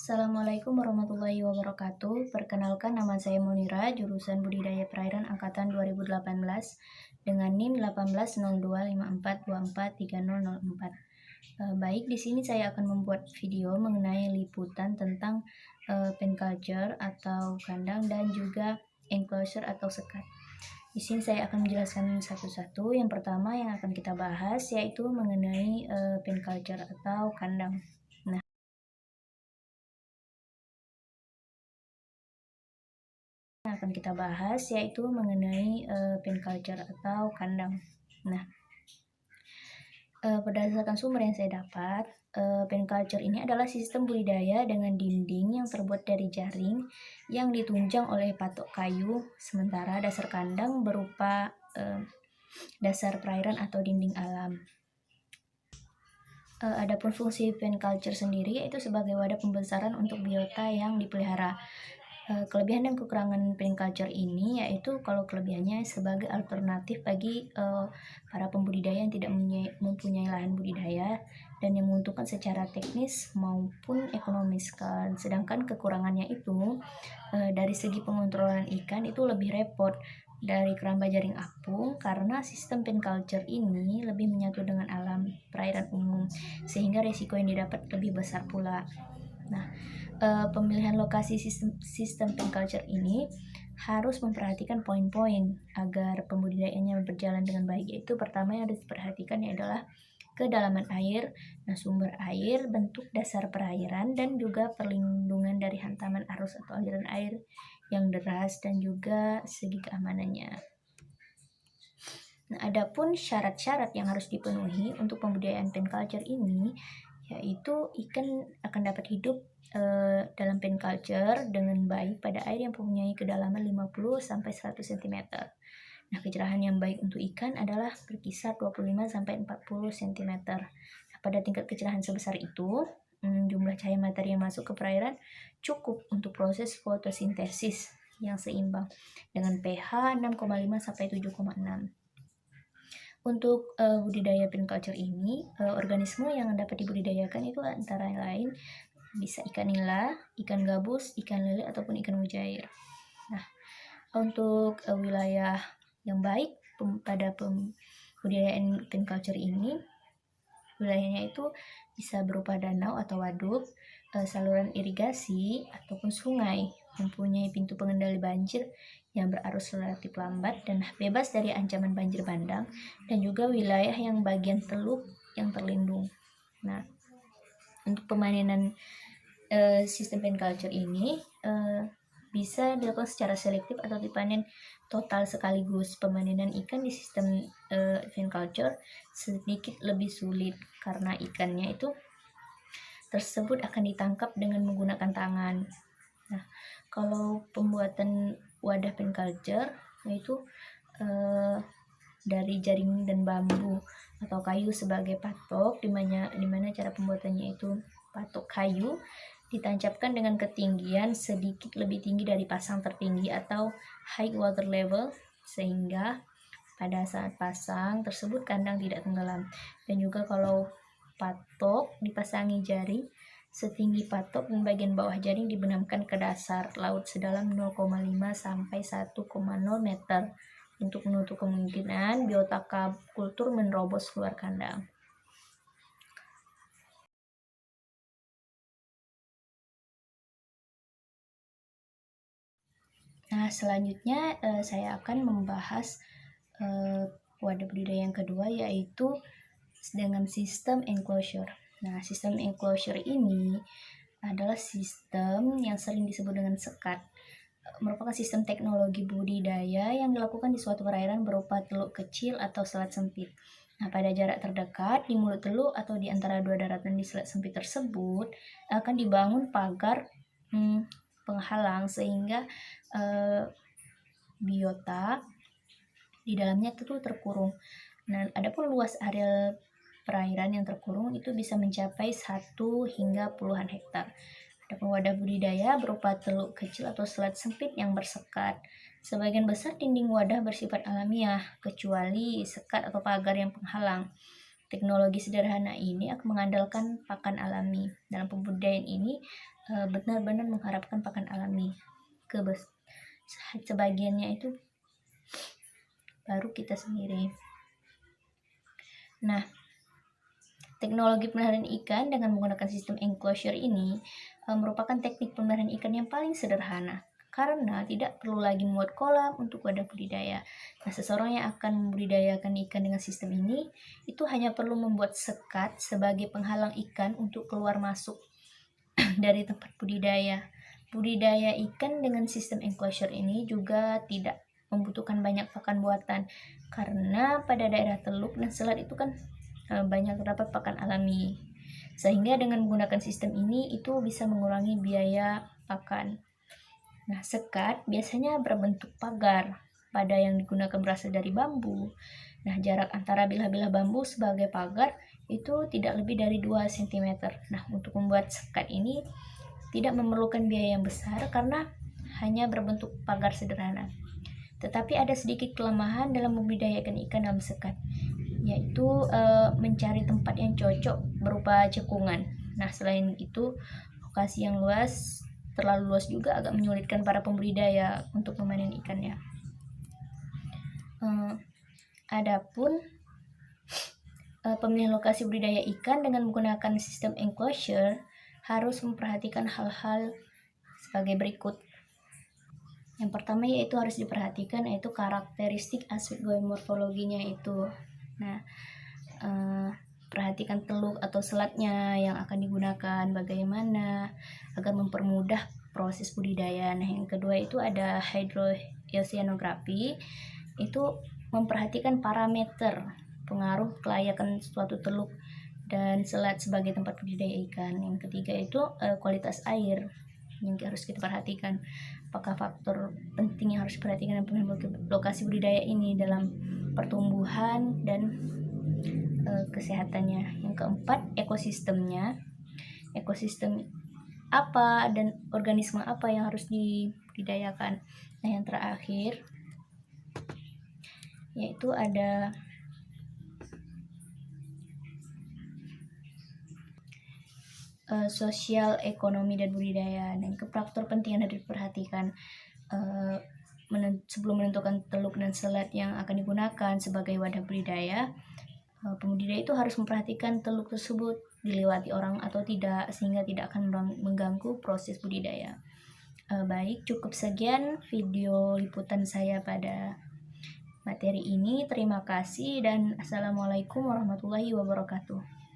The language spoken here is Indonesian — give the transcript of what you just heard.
Assalamualaikum warahmatullahi wabarakatuh. Perkenalkan, nama saya Monira, jurusan Budidaya Perairan angkatan 2018 dengan NIM 180254243004. Baik, di sini saya akan membuat video mengenai liputan tentang pen culture atau kandang dan juga enclosure atau sekat. Di sini saya akan menjelaskan satu-satu. Yang pertama yang akan kita bahas yaitu mengenai pen culture atau kandang. Akan kita bahas yaitu mengenai pen culture atau kandang. Nah, berdasarkan sumber yang saya dapat, pen culture ini adalah sistem budidaya dengan dinding yang terbuat dari jaring yang ditunjang oleh patok kayu, sementara dasar kandang berupa dasar perairan atau dinding alam. Adapun fungsi pen culture sendiri yaitu sebagai wadah pembesaran untuk biota yang dipelihara. Kelebihan dan kekurangan pen culture ini yaitu kalau kelebihannya sebagai alternatif bagi para pembudidaya yang tidak mempunyai lahan budidaya dan yang menguntungkan secara teknis maupun ekonomis. Sedangkan kekurangannya itu dari segi pengontrolan ikan itu lebih repot dari keramba jaring apung karena sistem pen culture ini lebih menyatu dengan alam perairan umum sehingga resiko yang didapat lebih besar pula. Nah, pemilihan lokasi sistem pen culture ini harus memperhatikan poin-poin agar pembudidayaannya berjalan dengan baik. Yaitu pertama yang harus diperhatikan adalah kedalaman air, sumber air, bentuk dasar perairan, dan juga perlindungan dari hantaman arus atau aliran air yang deras dan juga segi keamanannya. Nah, adapun syarat-syarat yang harus dipenuhi untuk pembudidayaan pen culture ini yaitu ikan akan dapat hidup dalam pen culture dengan baik pada air yang mempunyai kedalaman 50-100 cm. Nah, kecerahan yang baik untuk ikan adalah berkisar 25-40 cm. Nah, pada tingkat kecerahan sebesar itu, jumlah cahaya matahari yang masuk ke perairan cukup untuk proses fotosintesis yang seimbang dengan pH 6,5-7,6. Untuk budidaya pen culture ini, organisme yang dapat dibudidayakan itu antara lain bisa ikan nila, ikan gabus, ikan lele, ataupun ikan mujair. Nah, untuk wilayah yang baik pada pembudidayaan pen culture ini, wilayahnya itu bisa berupa danau atau waduk, saluran irigasi, ataupun sungai, mempunyai pintu pengendali banjir yang berarus relatif lambat dan bebas dari ancaman banjir bandang, dan juga wilayah yang bagian teluk yang terlindung. Nah, untuk pemanenan sistem pen culture ini bisa dilakukan secara selektif atau dipanen total sekaligus. Pemanenan ikan di sistem pen culture sedikit lebih sulit karena ikannya itu tersebut akan ditangkap dengan menggunakan tangan. Nah, kalau pembuatan wadah pen culture yaitu dari jaring dan bambu atau kayu sebagai patok, di mana cara pembuatannya itu patok kayu ditancapkan dengan ketinggian sedikit lebih tinggi dari pasang tertinggi atau high water level, sehingga pada saat pasang tersebut kandang tidak tenggelam. Dan juga kalau patok dipasangi jaring setinggi patok dan bagian bawah jaring dibenamkan ke dasar laut sedalam 0,5 sampai 1,0 meter untuk menutup kemungkinan biota kultur menerobos keluar kandang. Nah, selanjutnya saya akan membahas wadah budidaya yang kedua yaitu dengan sistem enclosure. Nah, sistem enclosure ini adalah sistem yang sering disebut dengan sekat. Merupakan sistem teknologi budidaya yang dilakukan di suatu perairan berupa teluk kecil atau selat sempit. Nah, pada jarak terdekat di mulut teluk atau di antara dua daratan di selat sempit tersebut akan dibangun pagar penghalang sehingga biota di dalamnya itu terkurung. Nah, adapun luas area perairan yang terkurung itu bisa mencapai 1 hingga puluhan hektar. Adapun wadah budidaya berupa teluk kecil atau selat sempit yang bersekat. Sebagian besar dinding wadah bersifat alamiah, kecuali sekat atau pagar yang penghalang. Teknologi sederhana ini akan mengandalkan pakan alami. Dalam pembudidayaan ini, benar-benar mengharapkan pakan alami. Sebagiannya itu baru kita sendiri. Nah, teknologi pemeliharaan ikan dengan menggunakan sistem enclosure ini merupakan teknik pemeliharaan ikan yang paling sederhana karena tidak perlu lagi membuat kolam untuk wadah budidaya. Nah, seseorang yang akan membudidayakan ikan dengan sistem ini itu hanya perlu membuat sekat sebagai penghalang ikan untuk keluar masuk dari tempat budidaya. Budidaya ikan dengan sistem enclosure ini juga tidak membutuhkan banyak pakan buatan karena pada daerah teluk dan selat itu kan banyak terdapat pakan alami, sehingga dengan menggunakan sistem ini itu bisa mengurangi biaya pakan. Nah, sekat biasanya berbentuk pagar pada yang digunakan berasal dari bambu. Nah, jarak antara bilah-bilah bambu sebagai pagar itu tidak lebih dari 2 cm. Nah, untuk membuat sekat ini tidak memerlukan biaya yang besar karena hanya berbentuk pagar sederhana. Tetapi ada sedikit kelemahan dalam membudidayakan ikan dalam sekat, yaitu mencari tempat yang cocok berupa cekungan. Nah, selain itu, lokasi yang terlalu luas juga agak menyulitkan para pembudidaya untuk memanen ikannya. Adapun pemilihan lokasi budidaya ikan dengan menggunakan sistem enclosure harus memperhatikan hal-hal sebagai berikut. Yang pertama yaitu harus diperhatikan yaitu karakteristik aspek geomorfologinya itu. Nah, perhatikan teluk atau selatnya yang akan digunakan bagaimana agar mempermudah proses budidaya. Nah, yang kedua itu ada hydrooceanography, itu memperhatikan parameter pengaruh kelayakan suatu teluk dan selat sebagai tempat budidaya ikan. Yang ketiga itu kualitas air yang harus kita perhatikan. Apakah faktor penting yang harus diperhatikan dalam lokasi budidaya ini dalam pertumbuhan dan kesehatannya. Yang keempat, ekosistemnya. Ekosistem apa dan organisme apa yang harus dibudidayakan. Nah, yang terakhir yaitu ada sosial, ekonomi, dan budidaya. Dan faktor penting yang harus diperhatikan sebelum menentukan teluk dan selat yang akan digunakan sebagai wadah budidaya, pembudidaya itu harus memperhatikan teluk tersebut dilewati orang atau tidak, sehingga tidak akan mengganggu proses budidaya. Baik, cukup sekian video liputan saya pada materi ini. Terima kasih dan assalamualaikum warahmatullahi wabarakatuh.